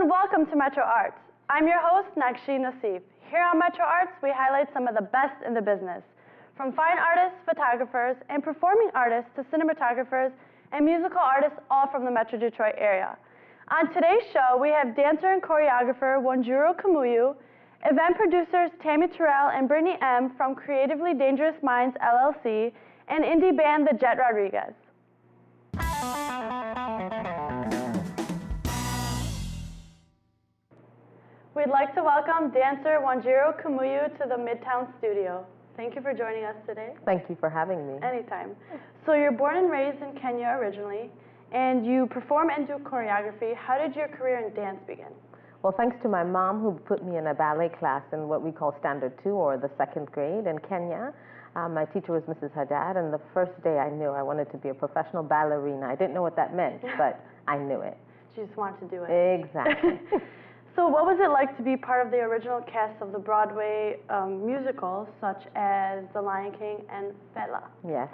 and welcome to MetroArts. I'm your host, Nakshi Naseef. Here on MetroArts, we highlight some of the best in the business, from fine artists, photographers, and performing artists to cinematographers and musical artists, all from the Metro Detroit area. On today's show, we have dancer and choreographer Wanjiru Kamuyu, event producers Tami, Terrell, and Brittany M. from Creatively Dangerous Minds L.L.C, and Indy Band, the Jet Rodriguez. We'd like to welcome dancer Wanjiru Kamuyu to the Midtown studio. Thank you for joining us today. Thank you for having me. Anytime. So you're born and raised in Kenya originally, and you perform and do choreography. How did your career in dance begin? Well, thanks to my mom, who put me in a ballet class in what we call Standard 2, or the 2nd grade in Kenya. My teacher was Mrs. Haddad, and the first day I knew I wanted to be a professional ballerina. I didn't know what that meant, but I knew it. You just wanted to do it. Exactly. So what was it like to be part of the original cast of the Broadway musicals, such as The Lion King and Fela? Yes.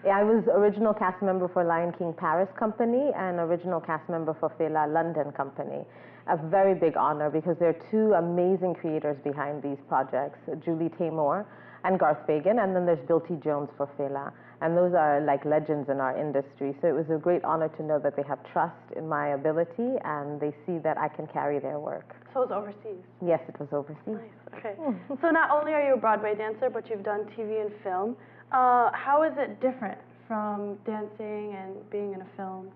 Yeah, I was original cast member for Lion King Paris Company and original cast member for Fela London Company. A very big honor because there are two amazing creators behind these projects, Julie Taymor and Garth Fagan, and then there's Bill T. Jones for Fela. And those are like legends in our industry. So it was a great honor to know that they have trust in my ability and they see that I can carry their work. So it was overseas? Yes, it was overseas. Nice, okay. So not only are you a Broadway dancer, but you've done TV and film. How is it different from dancing and being in a film?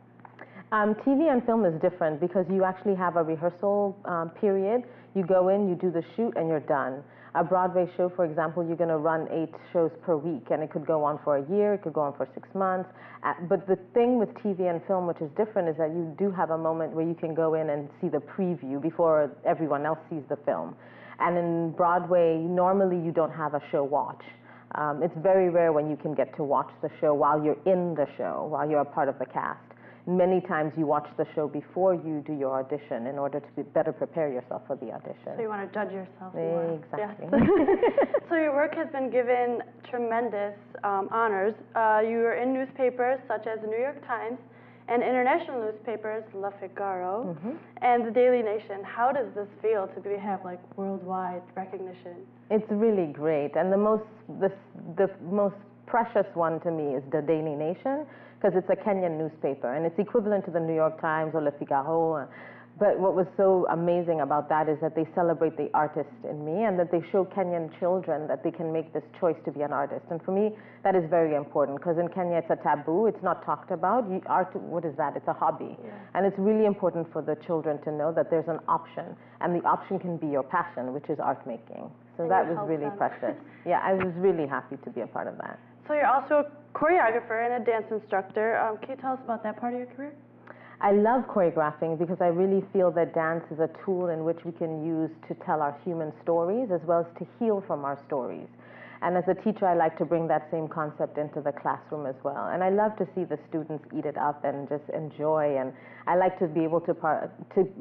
TV and film is different because you actually have a rehearsal period. You go in, you do the shoot, and you're done. A Broadway show, for example, you're going to run 8 shows per week, and it could go on for a year, it could go on for 6 months. But the thing with TV and film, which is different, is that you do have a moment where you can go in and see the preview before everyone else sees the film. And in Broadway, normally you don't have a show watch. It's very rare when you can get to watch the show while you're in the show, while you're a part of the cast. Many times you watch the show before you do your audition in order to better prepare yourself for the audition. So you want to judge yourself more. Exactly. Yes. So your work has been given tremendous honors. You were in newspapers such as the New York Times and international newspapers, La Figaro, and the Daily Nation. How does this feel to have like worldwide recognition? It's really great, and the most precious one to me is the Daily Nation, because it's a Kenyan newspaper, and it's equivalent to the New York Times or Le Figaro. But what was so amazing about that is that they celebrate the artist in me, and that they show Kenyan children that they can make this choice to be an artist. And for me, that is very important, because in Kenya it's a taboo, it's not talked about. Art, what is that? It's a hobby. Yeah. And it's really important for the children to know that there's an option, and the option can be your passion, which is art making. So that was really precious. Yeah, I was really happy to be a part of that. So you're also a choreographer and a dance instructor. Can you tell us about that part of your career? I love choreographing because I really feel that dance is a tool in which we can use to tell our human stories as well as to heal from our stories. And as a teacher, I like to bring that same concept into the classroom as well. And I love to see the students eat it up and just enjoy. And I like to be able to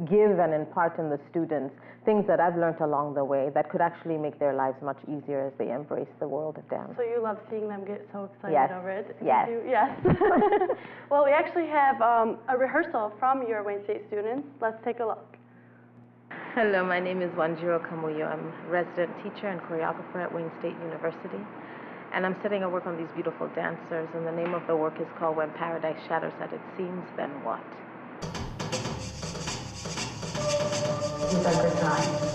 give and impart in the students things that I've learned along the way that could actually make their lives much easier as they embrace the world of dance. So you love seeing them get so excited over it? Yes. Yes. Well, we actually have a rehearsal from your Wayne State students. Let's take a look. Hello, my name is Wanjiru Kamuyu. I'm a resident teacher and choreographer at Wayne State University. And I'm setting a work on these beautiful dancers, and the name of the work is called When Paradise Shatters at It Seems, Then What? These are good times.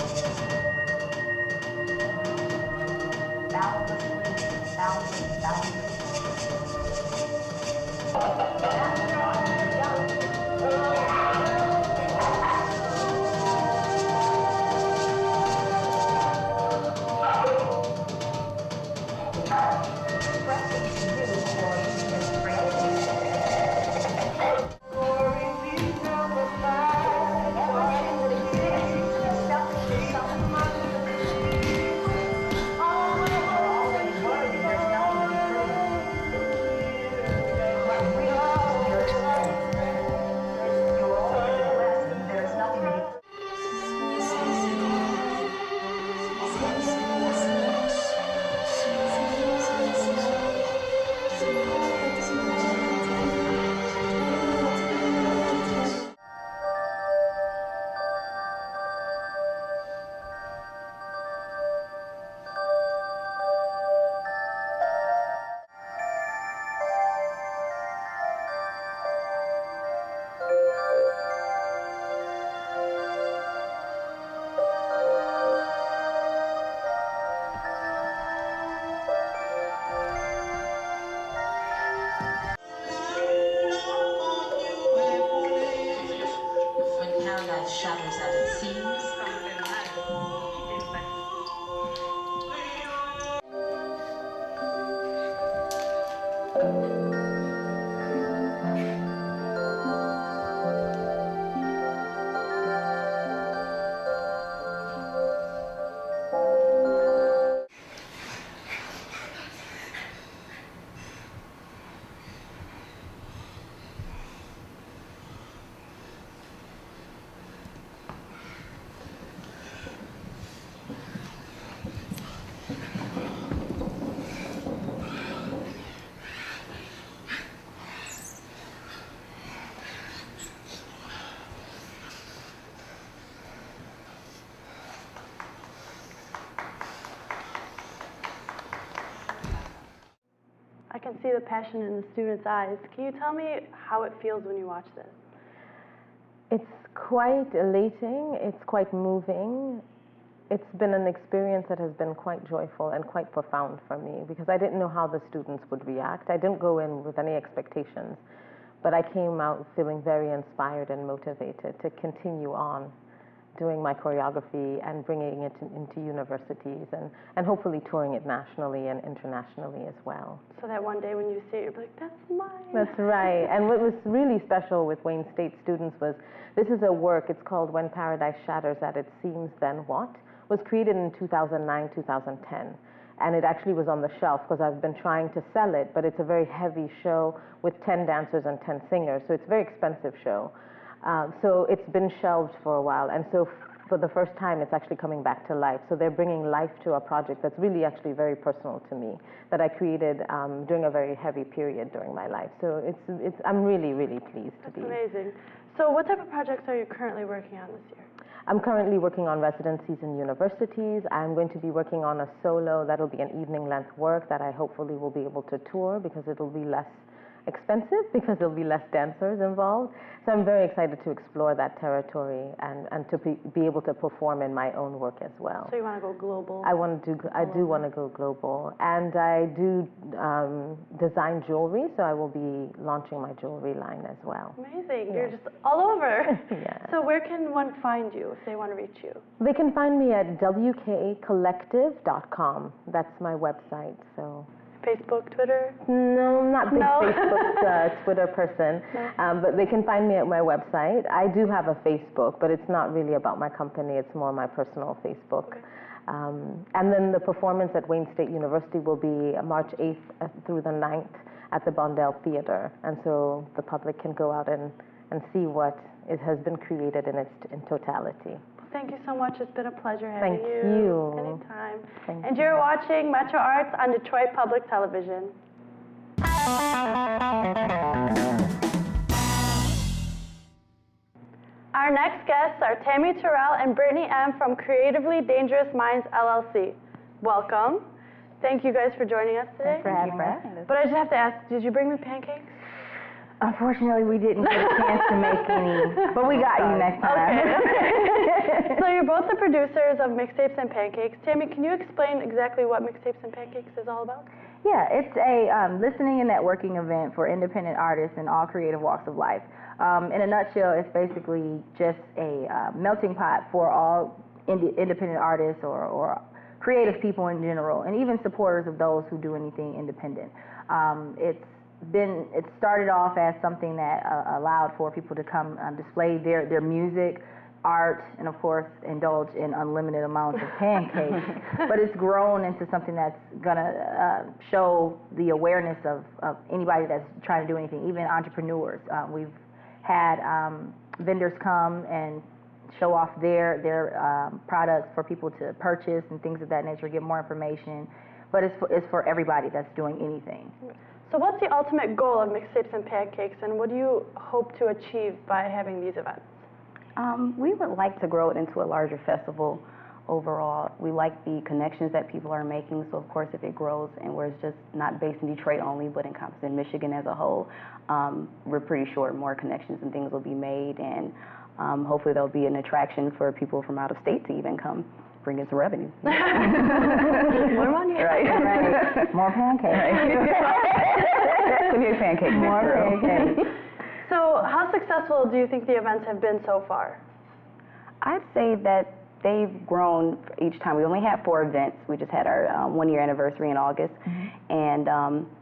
Glory paradise shatters at its seams. I can see the passion in the students' eyes. Can you tell me how it feels when you watch this? It's quite elating, it's quite moving. It's been an experience that has been quite joyful and quite profound for me because I didn't know how the students would react. I didn't go in with any expectations, but I came out feeling very inspired and motivated to continue on doing my choreography and bringing it into universities and hopefully touring it nationally and internationally as well. So that one day when you see it, you'll be like, that's mine. That's right. And what was really special with Wayne State students was, this is a work, it's called When Paradise Shatters at Its Seams, Then What? Was created in 2009, 2010. And it actually was on the shelf because I've been trying to sell it, but it's a very heavy show with 10 dancers and 10 singers, so it's a very expensive show. So it's been shelved for a while, and so for the first time it's actually coming back to life. So they're bringing life to a project that's really actually very personal to me, that I created during a very heavy period during my life. So I'm really, really pleased to be. That's amazing. So what type of projects are you currently working on this year? I'm currently working on residencies in universities. I'm going to be working on a solo that'll be an evening length work that I hopefully will be able to tour because it'll be less expensive because there'll be less dancers involved. So I'm very excited to explore that territory and to be able to perform in my own work as well. So you want to go global? I do want to go global. And I do design jewelry, so I will be launching my jewelry line as well. Amazing. Yeah. You're just all over. Yeah. So where can one find you if they want to reach you? They can find me at wkacollective.com. That's my website. So. Facebook, Twitter? No, I'm not a big Facebook, Twitter person, but they can find me at my website. I do have a Facebook, but it's not really about my company. It's more my personal Facebook. Okay. And then the performance at Wayne State University will be March 8th through the 9th at the Bondell Theater. And so the public can go out and see what has been created in totality. Thank you so much. It's been a pleasure having you. Thank you. Anytime. Thank and you. You're watching MetroArts on Detroit Public Television. Our next guests are Tami, Terrell, and Brittany M. from Creatively Dangerous Minds L.L.C. Welcome. Thank you guys for joining us today. Thanks for having us. But I just have to ask, did you bring me pancakes? Unfortunately, we didn't get a chance to make any, but we got you next time. Okay. So you're both the producers of Mixtapes and Pancakes. Tami, can you explain exactly what Mixtapes and Pancakes is all about? Yeah, it's a listening and networking event for independent artists in all creative walks of life. In a nutshell, it's basically just a melting pot for all independent artists or creative people in general, and even supporters of those who do anything independent. It started off as something that allowed for people to come display their music, art, and of course indulge in unlimited amounts of pancakes. But it's grown into something that's gonna show the awareness of anybody that's trying to do anything, even entrepreneurs. We've had vendors come and show off their products for people to purchase and things of that nature, get more information. But it's for everybody that's doing anything. So what's the ultimate goal of Mixtapes and Pancakes, and what do you hope to achieve by having these events? We would like to grow it into a larger festival overall. We like the connections that people are making, so of course if it grows and where it's just not based in Detroit only, but encompassing Michigan as a whole, we're pretty sure more connections and things will be made, and hopefully there'll be an attraction for people from out of state to even come. Bring in some revenue. More money. Right. Right. More pancakes. Right. Give me a pancake. More pancakes. So how successful do you think the events have been so far? I'd say that they've grown each time. We only had 4 events. We just had our 1-year anniversary in August. And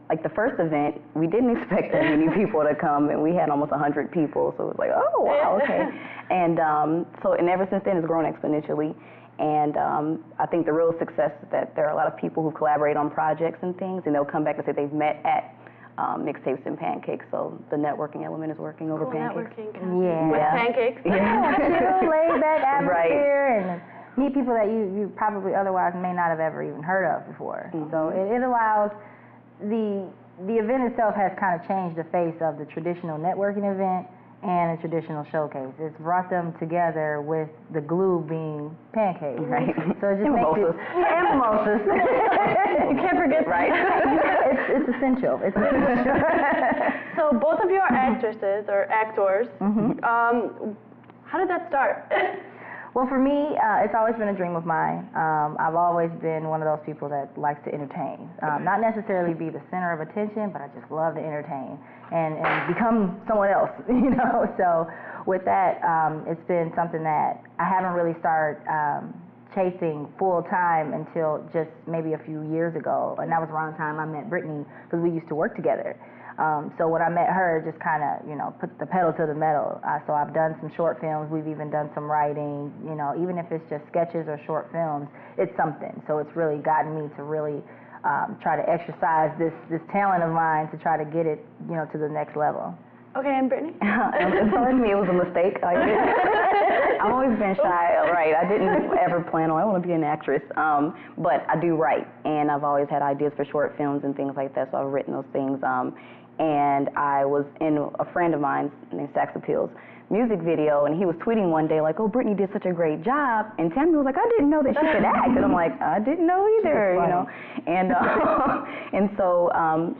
like the first event, we didn't expect that many people to come, and we had almost 100 people. So it was like, oh, wow, okay. And and ever since then, it's grown exponentially. And I think the real success is that there are a lot of people who collaborate on projects and things, and they'll come back and say they've met at Mixtapes and Pancakes, so the networking element is working over pancakes. Yeah. With pancakes. Yeah. Laid back atmosphere and meet people that you probably otherwise may not have ever even heard of before. So it allows the event itself has kind of changed the face of the traditional networking event and a traditional showcase. It's brought them together with the glue being pancakes. Right. So it just And makes mimosas. And mimosas. You can't forget Right. It's essential. It's essential. So both of you are actresses or actors. How did that start? Well, for me, it's always been a dream of mine. I've always been one of those people that likes to entertain. Not necessarily be the center of attention, but I just love to entertain and become someone else, you know? So with that, it's been something that I haven't really started chasing full time until just maybe a few years ago. And that was around the time I met Brittany, because we used to work together. So when I met her, just kind of, you know, put the pedal to the metal. So I've done some short films. We've even done some writing, you know, even if it's just sketches or short films, it's something. So it's really gotten me to really try to exercise this talent of mine to try to get it, you know, to the next level. Okay, and Brittany? For me, it was a mistake. I've always been shy, right? I didn't ever plan on, I want to be an actress. But I do write, and I've always had ideas for short films and things like that, so I've written those things. And I was in a friend of mine named Sax Appeals music video, and he was tweeting one day like, oh, Brittany did such a great job, and Tami was like, I didn't know that she could act, and I'm like, I didn't know either, you know, and so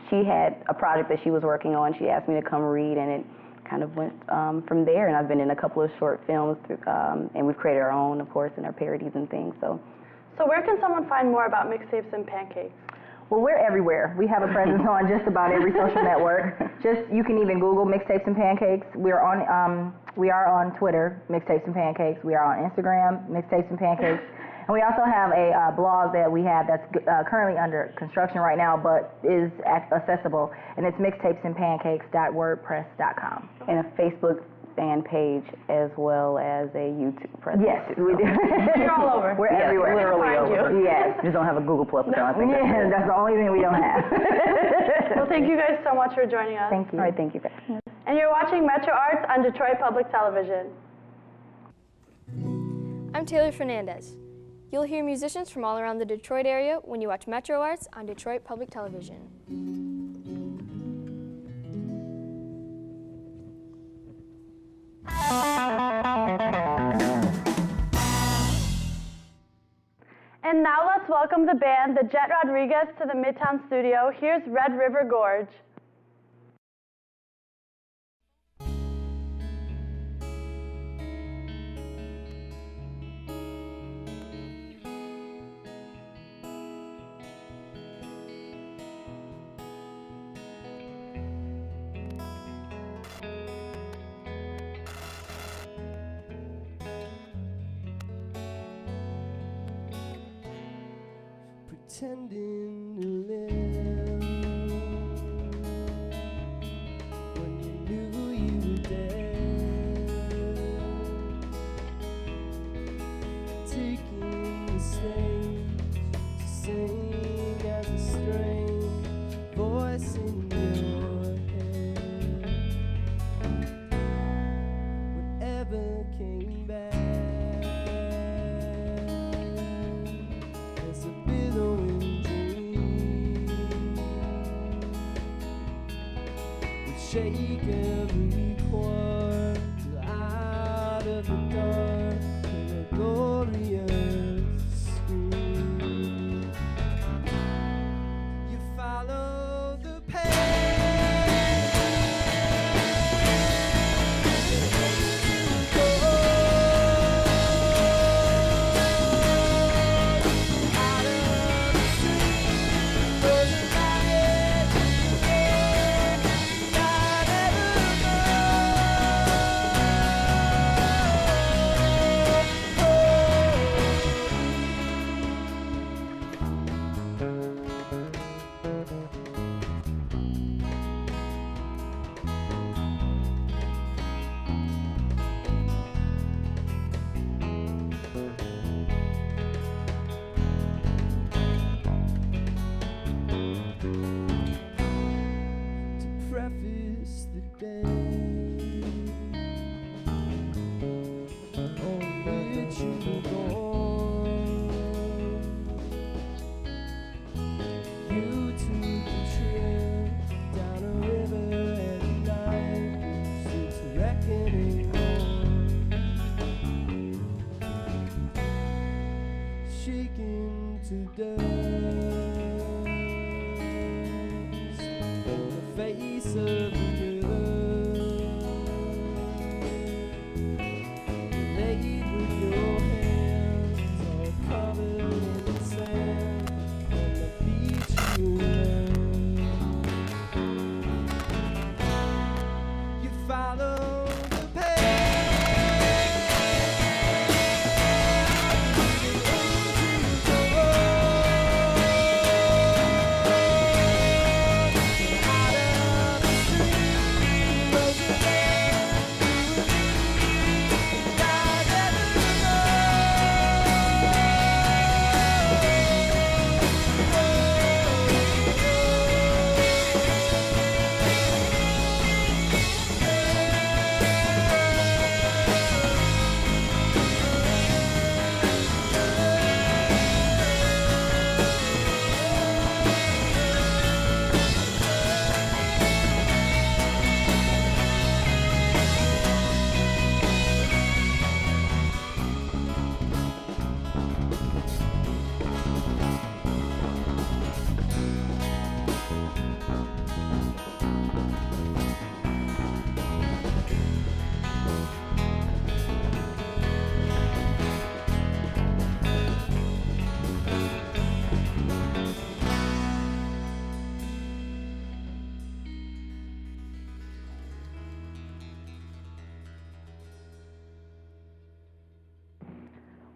she had a project that she was working on. She asked me to come read, and it kind of went from there, and I've been in a couple of short films, and we've created our own, of course, and our parodies and things, so. So where can someone find more about Mixtapes and Pancakes? Well, we're everywhere. We have a presence on just about every social network. You can even Google Mixtapes and Pancakes. We are on Twitter, Mixtapes and Pancakes. We are on Instagram, Mixtapes and Pancakes. And we also have a blog that we have that's currently under construction right now, but is accessible, and it's mixtapesandpancakes.wordpress.com. And a Facebook fan page as well as a YouTube presence. Yes, we do. You're all over. We're everywhere. Literally Find over. you. Yes. Just don't have a Google Plus account. I think That's the only thing we don't have. Well, thank you guys so much for joining us. Thank you. All right, thank you. And you're watching MetroArts on Detroit Public Television. I'm Taylor Fernandez. You'll hear musicians from all around the Detroit area when you watch MetroArts on Detroit Public Television. And now let's welcome the band, the Jet Rodriguez, to the Midtown studio. Here's Red River Gorge. Pretending to live when you knew you were dead, taking the stage to sing as a strange voice in your head. Whatever came back as a billowing shake every chord out of the dark in a glorious scream. You follow the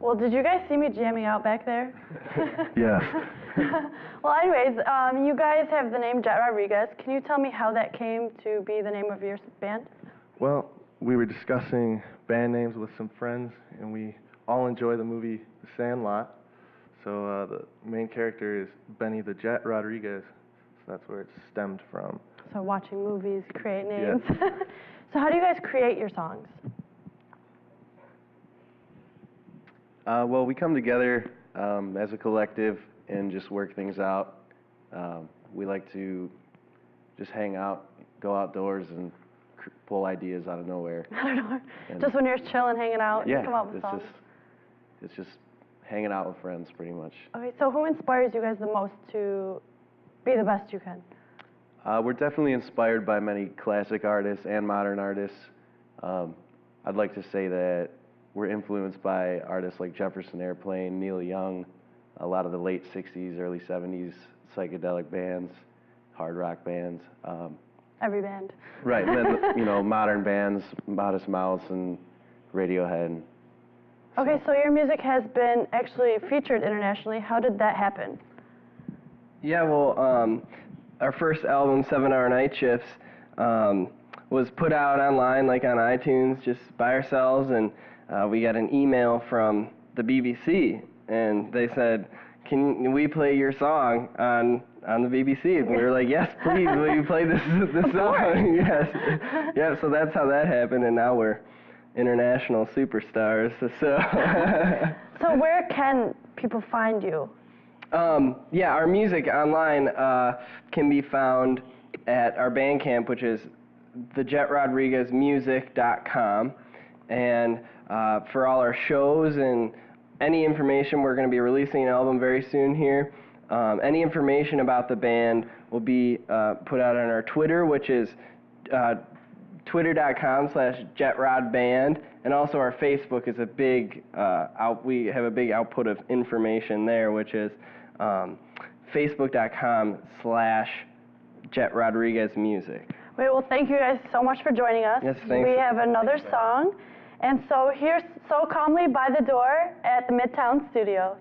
Well, did you guys see me jamming out back there? Yes. Well, anyways, you guys have the name Jet Rodriguez. Can you tell me how that came to be the name of your band? Well, we were discussing band names with some friends, and we all enjoy the movie The Sandlot. So the main character is Benny the Jet Rodriguez. So that's where it stemmed from. So watching movies, create names. Yeah. So how do you guys create your songs? Well, we come together as a collective and just work things out. We like to just hang out, go outdoors, and pull ideas out of nowhere. I don't know. And Just when you're chilling, hanging out, you come up with songs. It's just hanging out with friends, pretty much. Okay, so who inspires you guys the most to be the best you can? We're definitely inspired by many classic artists and modern artists. I'd like to say that we're influenced by artists like Jefferson Airplane, Neil Young, a lot of the late 60s, early 70s psychedelic bands, hard rock bands. Every band. Right, and then, modern bands, Modest Mouse and Radiohead. Okay, so your music has been actually featured internationally. How did that happen? Yeah, well, our first album, 7 Hour Night Shifts, was put out online, like on iTunes, just by ourselves, and we got an email from the BBC, and they said, can we play your song on the BBC? And we were like, yes, please, will you play this song? Yes. Yeah, so that's how that happened, and now we're international superstars. So So where can people find you? Yeah, our music online can be found at our Bandcamp, which is thejetrodriguezmusic.com. And for all our shows and any information, we're going to be releasing an album very soon here. Any information about the band will be put out on our Twitter, which is twitter.com/jetrodband, and also our Facebook is a big we have a big output of information there, which is facebook.com/jetrodriguezmusic. Wait, well, thank you guys so much for joining us. Yes, thanks. We have another song, and so here's So Calmly by the Door at the Midtown Studios.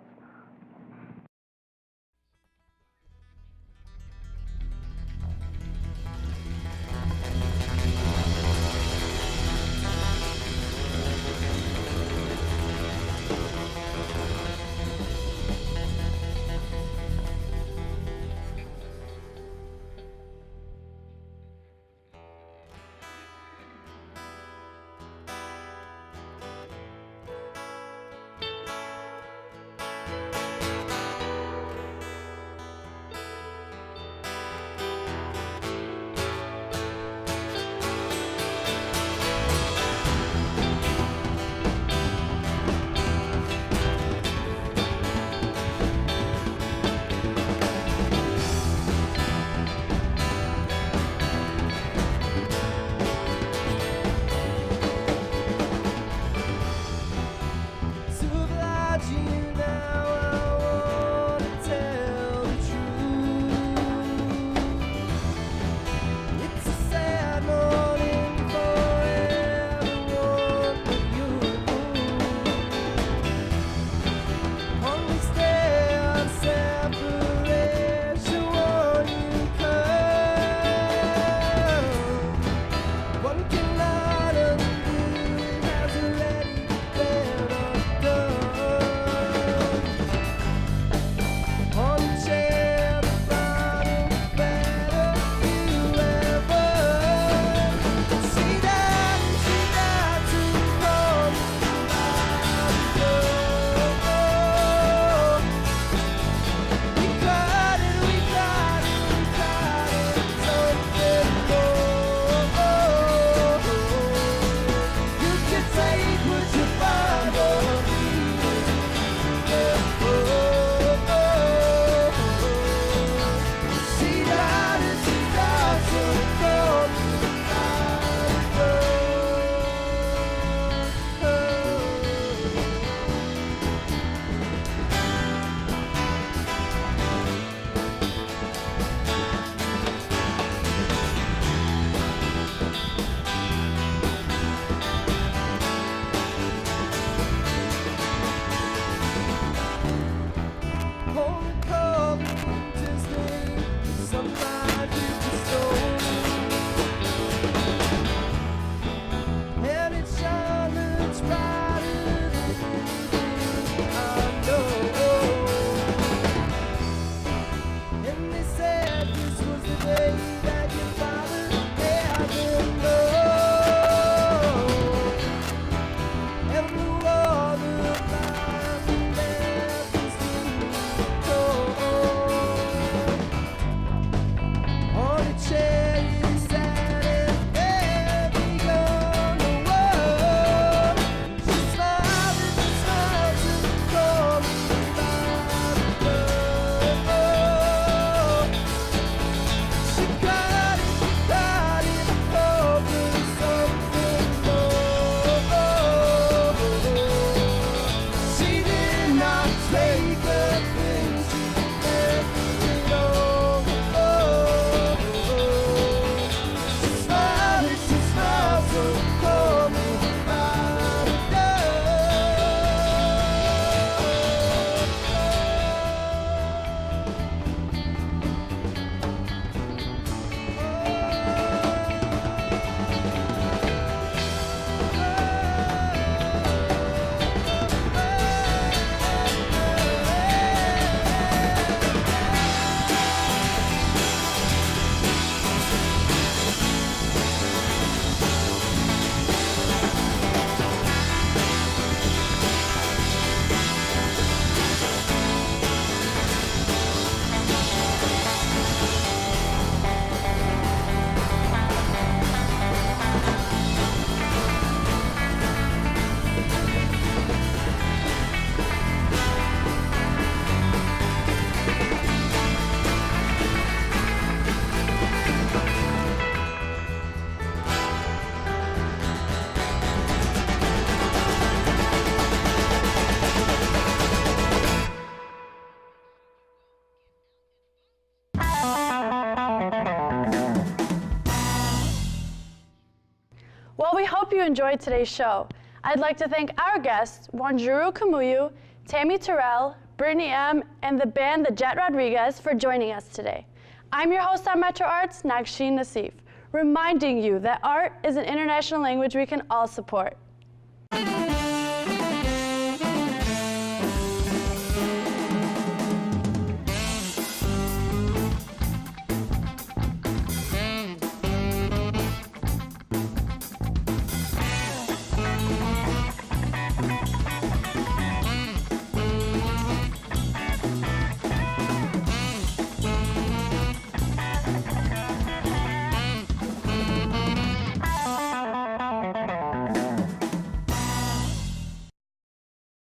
hope you enjoyed today's show. I'd like to thank our guests, Wanjiru Kamuyu, Tami Terrell, Brittany M., and the band The Jet Rodriguez for joining us today. I'm your host on MetroArts, Naksheen Nassif, reminding you that art is an international language we can all support.